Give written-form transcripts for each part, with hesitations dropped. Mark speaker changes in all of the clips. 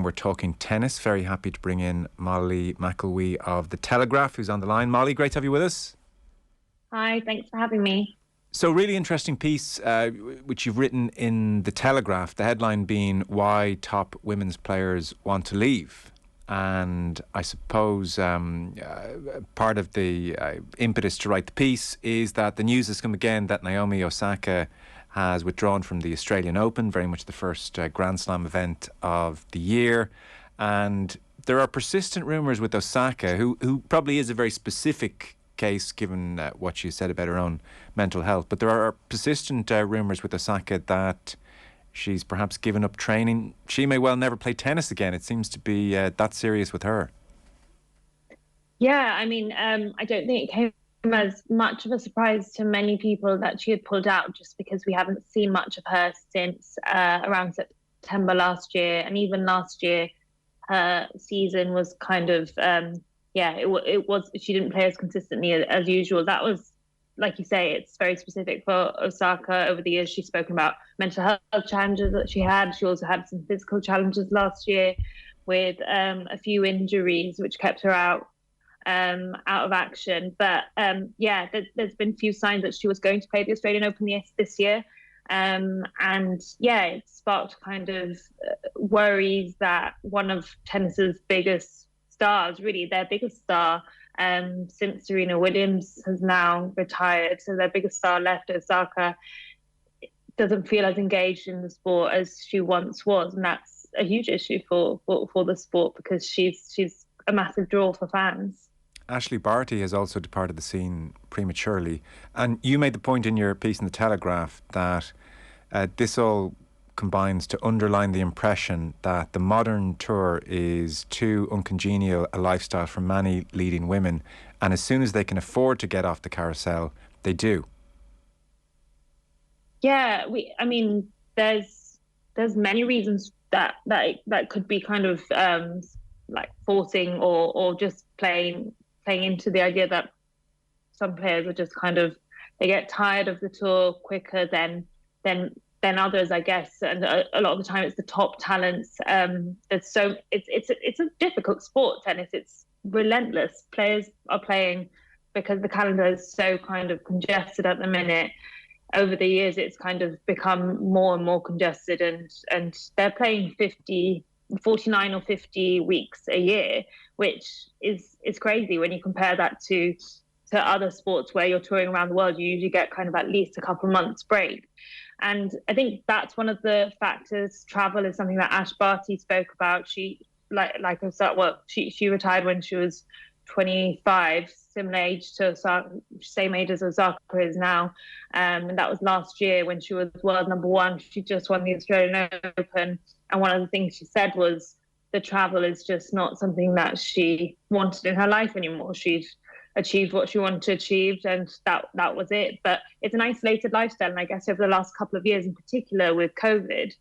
Speaker 1: we're talking tennis. Very happy to bring in Molly McElwee of The Telegraph, who's on the line. Molly, great to have you with us.
Speaker 2: Hi, thanks for having me.
Speaker 1: So really interesting piece which you've written in The Telegraph, the headline being Why Top Women's Players Want to Leave. And I suppose part of the impetus to write the piece is that the news has come again that Naomi Osaka has withdrawn from the Australian Open, very much the first Grand Slam event of the year. And there are persistent rumours with Osaka, who probably is a very specific case given what she said about her own mental health. But there are persistent rumours with Osaka that she's perhaps given up training. She may well never play tennis again. It seems to be that serious with her.
Speaker 2: Yeah, I mean, I don't think it came as much of a surprise to many people that she had pulled out, just because we haven't seen much of her since around September last year. And even last year, her season was kind of, it was, she didn't play as consistently as usual. That was, like you say, it's very specific for Osaka. Over the years, she's spoken about mental health challenges that she had. She also had some physical challenges last year with a few injuries, which kept her out of action. But there's been few signs that she was going to play the Australian Open this year. It sparked kind of worries that one of tennis's biggest stars, really their biggest star, since Serena Williams has now retired, so their biggest star left, Osaka, doesn't feel as engaged in the sport as she once was, and that's a huge issue for the sport, because she's a massive draw for fans.
Speaker 1: Ashley Barty has also departed the scene prematurely, and you made the point in your piece in The Telegraph that this all combines to underline the impression that the modern tour is too uncongenial a lifestyle for many leading women, and as soon as they can afford to get off the carousel, they do.
Speaker 2: Yeah, there's many reasons that could be kind of like forcing or just playing into the idea that some players are just kind of, they get tired of the tour quicker than others, I guess. And a lot of the time it's the top talents. It's a difficult sport, tennis. It's relentless. Players are playing because the calendar is so kind of congested at the minute. Over the years, it's kind of become more and more congested, and they're playing 49 or 50 weeks a year, which is crazy when you compare that to other sports where you're touring around the world. You usually get kind of at least a couple of months break. And I think that's one of the factors. Travel is something that Ash Barty spoke about. She she retired when she was 25, similar age to Osaka, same age as Osaka is now. And that was last year when she was world number one. She just won the Australian Open. And one of the things she said was the travel is just not something that she wanted in her life anymore. She'd achieved what she wanted to achieve, and that was it. But it's an isolated lifestyle, and I guess over the last couple of years in particular with COVID,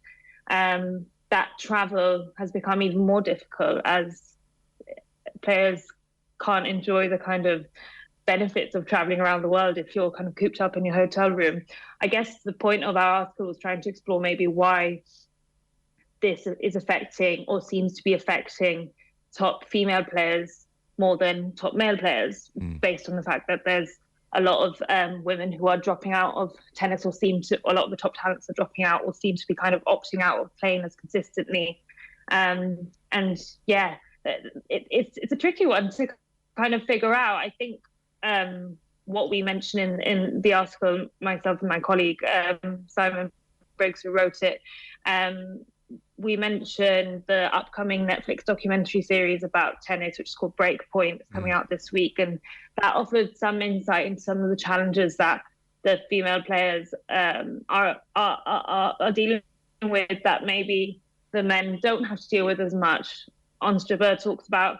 Speaker 2: that travel has become even more difficult as players can't enjoy the kind of benefits of traveling around the world if you're kind of cooped up in your hotel room. I guess the point of our article was trying to explore maybe why this is affecting, or seems to be affecting, top female players more than top male players, based on the fact that there's a lot of women who are dropping out of tennis, or a lot of the top talents are dropping out, or seem to be kind of opting out of playing as consistently. It's a tricky one to kind of figure out. I think what we mentioned in the article, myself and my colleague Simon Briggs, who wrote it, we mentioned the upcoming Netflix documentary series about tennis, which is called Breakpoint, that's coming out this week, and that offered some insight into some of the challenges that the female players are dealing with, that maybe the men don't have to deal with as much. Ons Jabeur talks about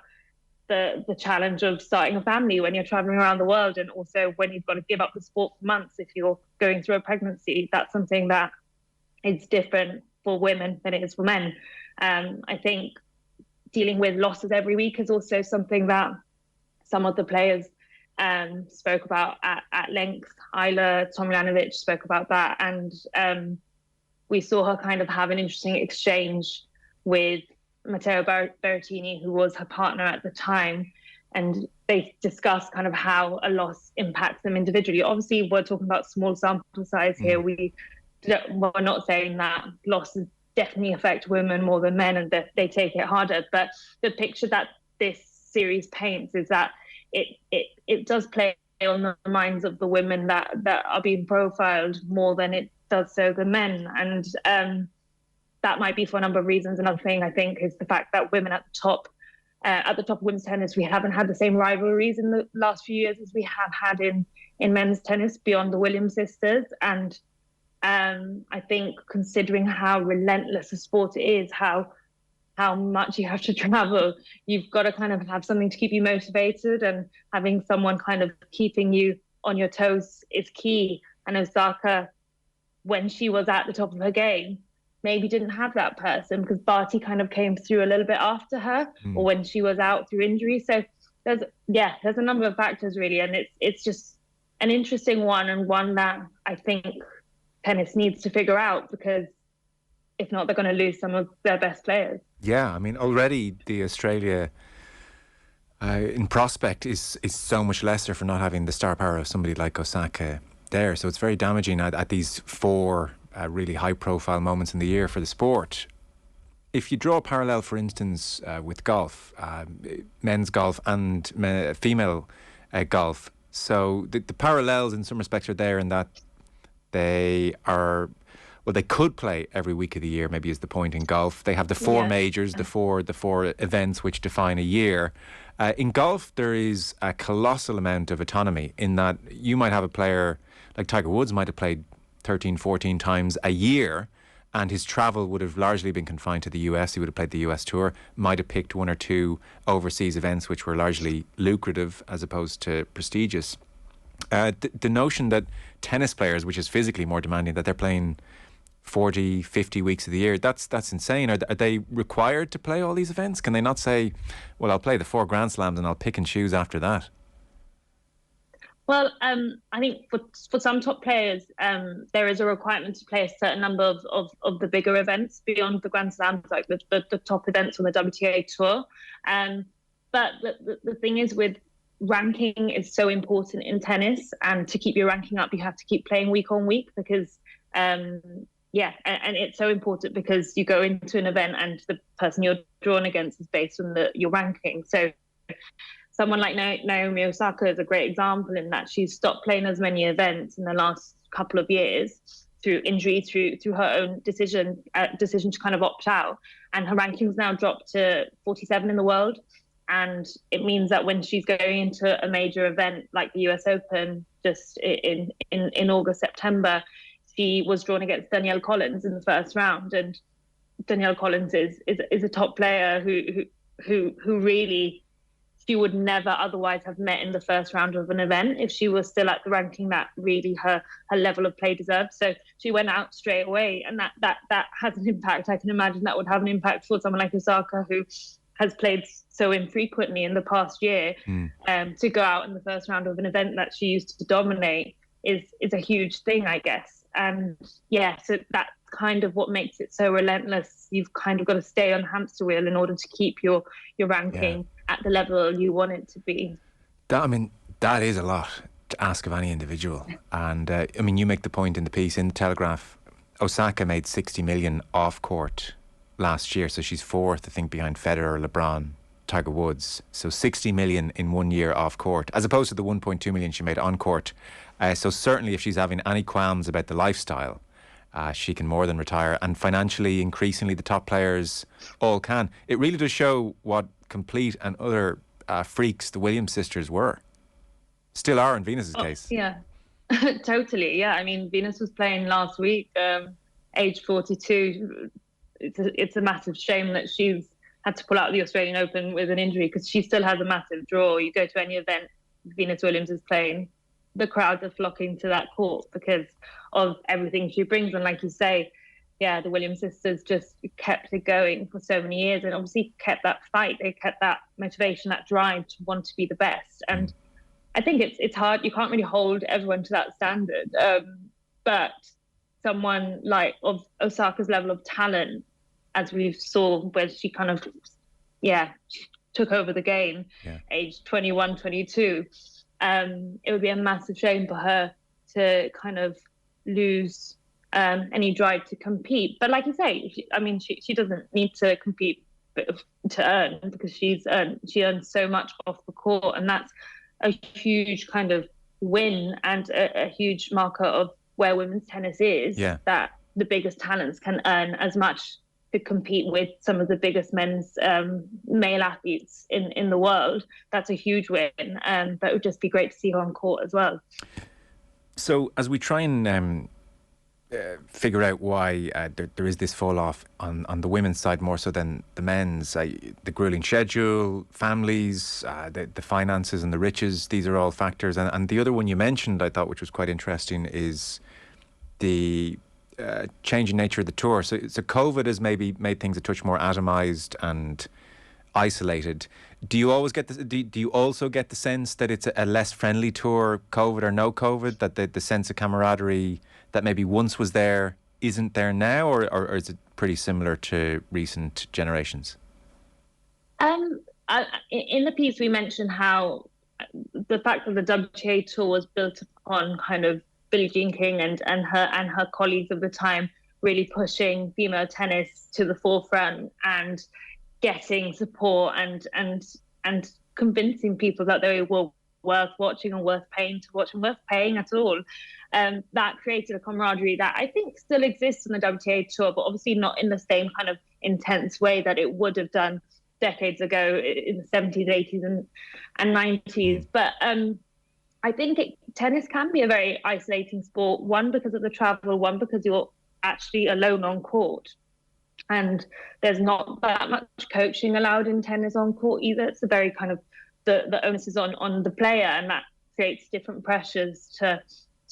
Speaker 2: the challenge of starting a family when you're traveling around the world, and also when you've got to give up the sport for months if you're going through a pregnancy. That's something that is different for women than it is for men. I think dealing with losses every week is also something that some of the players spoke about at length. Ayla Tomljanovic spoke about that, and we saw her kind of have an interesting exchange with Matteo Berrettini, who was her partner at the time, and they discussed kind of how a loss impacts them individually. Obviously, we're talking about small sample size here. We're not saying that losses definitely affect women more than men and that they take it harder. But the picture that this series paints is that it does play on the minds of the women that are being profiled more than it does so the men. And that might be for a number of reasons. Another thing I think is the fact that women at the top of women's tennis, we haven't had the same rivalries in the last few years as we have had in men's tennis beyond the Williams sisters. And I think considering how relentless a sport it is, how much you have to travel, you've got to kind of have something to keep you motivated, and having someone kind of keeping you on your toes is key. And Osaka, when she was at the top of her game, maybe didn't have that person because Barty kind of came through a little bit after her, or when she was out through injury. So there's a number of factors really, and it's just an interesting one, and one that I think tennis needs to figure out, because if not, they're going to lose some of their best players.
Speaker 1: Yeah, I mean, already the Australia in prospect is so much lesser for not having the star power of somebody like Osaka there. So it's very damaging at these four really high-profile moments in the year for the sport. If you draw a parallel, for instance, with golf, men's golf and female golf, so the parallels in some respects are there in that they are... Well, they could play every week of the year, maybe is the point in golf. They have the four majors, the four events which define a year. In golf, there is a colossal amount of autonomy in that you might have a player like Tiger Woods might have played 13, 14 times a year, and his travel would have largely been confined to the US. He would have played the US Tour, might have picked one or two overseas events which were largely lucrative as opposed to prestigious. The notion that tennis players, which is physically more demanding, that they're playing 40, 50 weeks of the year, that's insane. Are they required to play all these events? Can they not say, well, I'll play the 4 Grand Slams and I'll pick and choose after that?
Speaker 2: Well, I think for some top players, there is a requirement to play a certain number of the bigger events beyond the Grand Slams, like the top events on the WTA Tour. But the thing is, with ranking is so important in tennis, and to keep your ranking up, you have to keep playing week on week, because and it's so important because you go into an event and the person you're drawn against is based on your ranking. So someone like Naomi Osaka is a great example in that she's stopped playing as many events in the last couple of years through injury, through her own decision to kind of opt out, and her ranking's now dropped to 47 in the world. And it means that when she's going into a major event like the US Open just in August, September, she was drawn against Danielle Collins in the first round, and Danielle Collins is a top player who really she would never otherwise have met in the first round of an event if she was still at the ranking that really her level of play deserved. So she went out straight away, and that has an impact. I can imagine that would have an impact for someone like Osaka, who has played so infrequently in the past year. To go out in the first round of an event that she used to dominate is a huge thing, I guess. And so that's kind of what makes it so relentless. You've kind of got to stay on hamster wheel in order to keep your ranking at the level you want it to be.
Speaker 1: That is a lot to ask of any individual. And you make the point in the piece in the Telegraph. Osaka made 60 million off court last year, so she's fourth, I think, behind Federer, LeBron, Tiger Woods. So 60 million in 1 year off court, as opposed to the 1.2 million she made on court. So certainly if she's having any qualms about the lifestyle, she can more than retire. And financially, increasingly, the top players all can. It really does show what complete and utter freaks the Williams sisters were. Still are in Venus's case.
Speaker 2: Yeah, totally. Yeah, I mean, Venus was playing last week, age 42. It's a massive shame that she's had to pull out the Australian Open with an injury, because she still has a massive draw. You go to any event Venus Williams is playing, the crowds are flocking to that court because of everything she brings. And like you say, the Williams sisters just kept it going for so many years, and obviously kept that fight. They kept that motivation, that drive to want to be the best. And I think it's hard. You can't really hold everyone to that standard. But someone like of Osaka's level of talent as we saw, where she kind of, took over the game, age 21, 22. It would be a massive shame for her to kind of lose any drive to compete. But like you say, she doesn't need to compete to earn, because she earns so much off the court, and that's a huge kind of win and a huge marker of where women's tennis is. That the biggest talents can earn as much to compete with some of the biggest men's male athletes in the world. That's a huge win, but it would just be great to see her on court as well.
Speaker 1: So as we try and figure out why there is this fall off on the women's side more so than the men's, the grueling schedule, families, the finances and the riches, these are all factors. And the other one you mentioned, I thought, which was quite interesting, is the changing nature of the tour. So COVID has maybe made things a touch more atomized and isolated. Do you always get do you also get the sense that it's a less friendly tour, COVID or no COVID, that the sense of camaraderie that maybe once was there isn't there now, or is it pretty similar to recent generations?
Speaker 2: In the piece we mentioned how the fact that the WTA tour was built upon kind of Billie Jean King and her colleagues of the time really pushing female tennis to the forefront and getting support and convincing people that they were worth watching and worth paying to watch and worth paying at all. That created a camaraderie that I think still exists in the WTA tour, but obviously not in the same kind of intense way that it would have done decades ago in the 70s, 80s and 90s. But I think tennis can be a very isolating sport, one because of the travel, one because you're actually alone on court. And there's not that much coaching allowed in tennis on court either. It's a very kind of, the onus is on the player, and that creates different pressures to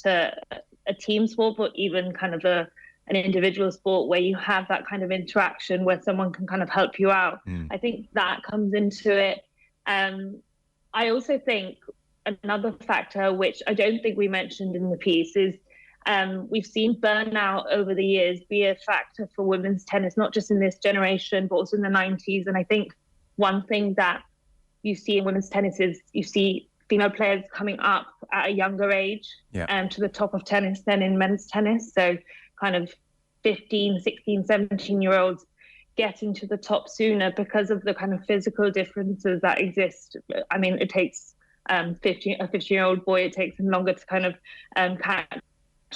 Speaker 2: a team sport, but even kind of an individual sport where you have that kind of interaction where someone can kind of help you out. I think that comes into it. I also think another factor, which I don't think we mentioned in the piece, is we've seen burnout over the years be a factor for women's tennis, not just in this generation, but also in the 90s. And I think one thing that you see in women's tennis is you see female players coming up at a younger age to the top of tennis than in men's tennis. So kind of 15, 16, 17-year-olds getting to the top sooner because of the kind of physical differences that exist. I mean, it takes a 15-year-old boy, it takes him longer to kind of catch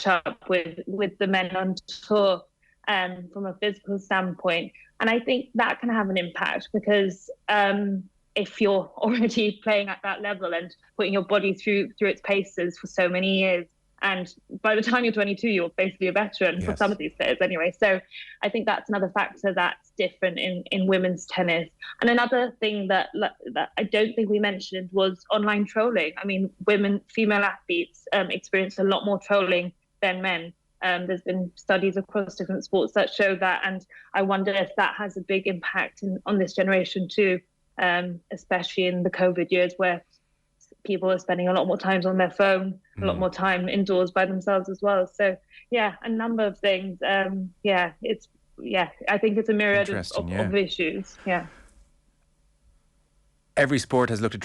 Speaker 2: up with the men on tour from a physical standpoint. And I think that can have an impact because if you're already playing at that level and putting your body through its paces for so many years, and by the time you're 22, you're basically a veteran for some of these players anyway. So I think that's another factor that's different in women's tennis. And another thing that I don't think we mentioned was online trolling. I mean, female athletes experience a lot more trolling than men. There's been studies across different sports that show that, and I wonder if that has a big impact on this generation too, especially in the COVID years where people are spending a lot more time on their phone, a lot more time indoors by themselves as well. So a number of things. I think it's a myriad of issues. Yeah.
Speaker 1: Every sport has looked at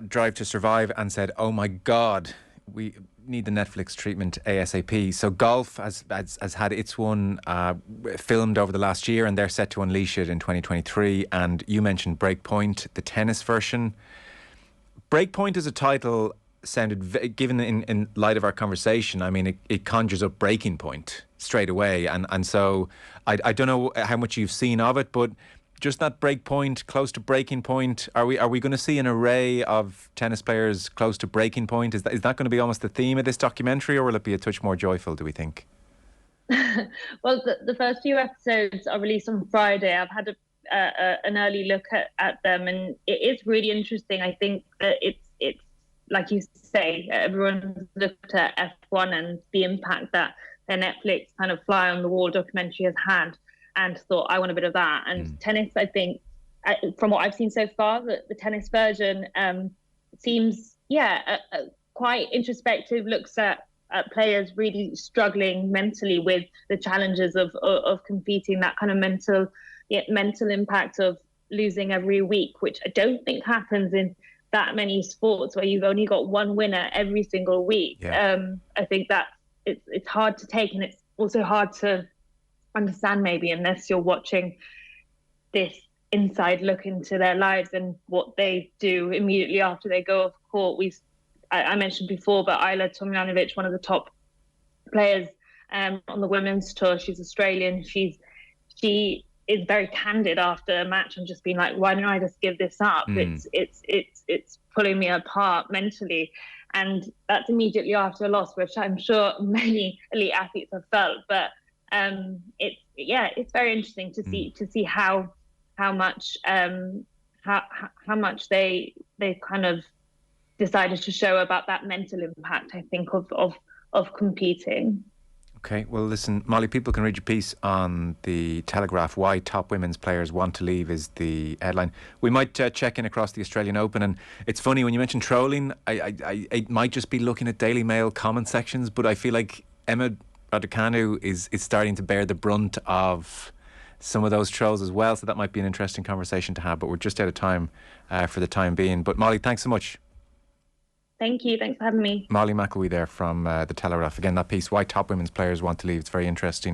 Speaker 1: Drive to Survive and said, "Oh my God, we need the Netflix treatment ASAP." So golf has had its one filmed over the last year, and they're set to unleash it in 2023. And you mentioned Breakpoint, the tennis version. Breakpoint as a title sounded, given in light of our conversation, I mean, it conjures up breaking point straight away. And so I don't know how much you've seen of it, but just that break point, close to breaking point, are we going to see an array of tennis players close to breaking point? Is that going to be almost the theme of this documentary, or will it be a touch more joyful, do we think?
Speaker 2: Well, the first few episodes are released on Friday. I've had an early look at them, and it is really interesting. I think that it's like you say, everyone's looked at F1 and the impact that their Netflix kind of fly on the wall documentary has had, and thought, I want a bit of that. And tennis, I think, from what I've seen so far, the tennis version seems quite introspective, looks at at players really struggling mentally with the challenges of competing, that kind of mental impact of losing every week, which I don't think happens in that many sports where you've only got one winner every single week. I think that it's hard to take, and it's also hard to understand maybe unless you're watching this inside look into their lives and what they do immediately after they go off court. I mentioned before, but Ayla Tomljanovic, one of the top players on the women's tour, she's Australian. She is very candid after a match and just being like, why don't I just give this up? It's pulling me apart mentally. And that's immediately after a loss, which I'm sure many elite athletes have felt. But it's very interesting to see how much they kind of decided to show about that mental impact, I think, of competing.
Speaker 1: Okay, well, listen, Molly, people can read your piece on the Telegraph. Why top women's players want to leave is the headline. We might check in across the Australian Open, and it's funny when you mention trolling. I might just be looking at Daily Mail comment sections, but I feel like Emma Raducanu is starting to bear the brunt of some of those trolls as well. So that might be an interesting conversation to have. But we're just out of time for the time being. But Molly, thanks so much.
Speaker 2: Thank you. Thanks for having me.
Speaker 1: Molly McElwee there from the Telegraph. Again, that piece, Why Top Women's Players Want to Leave. It's very interesting.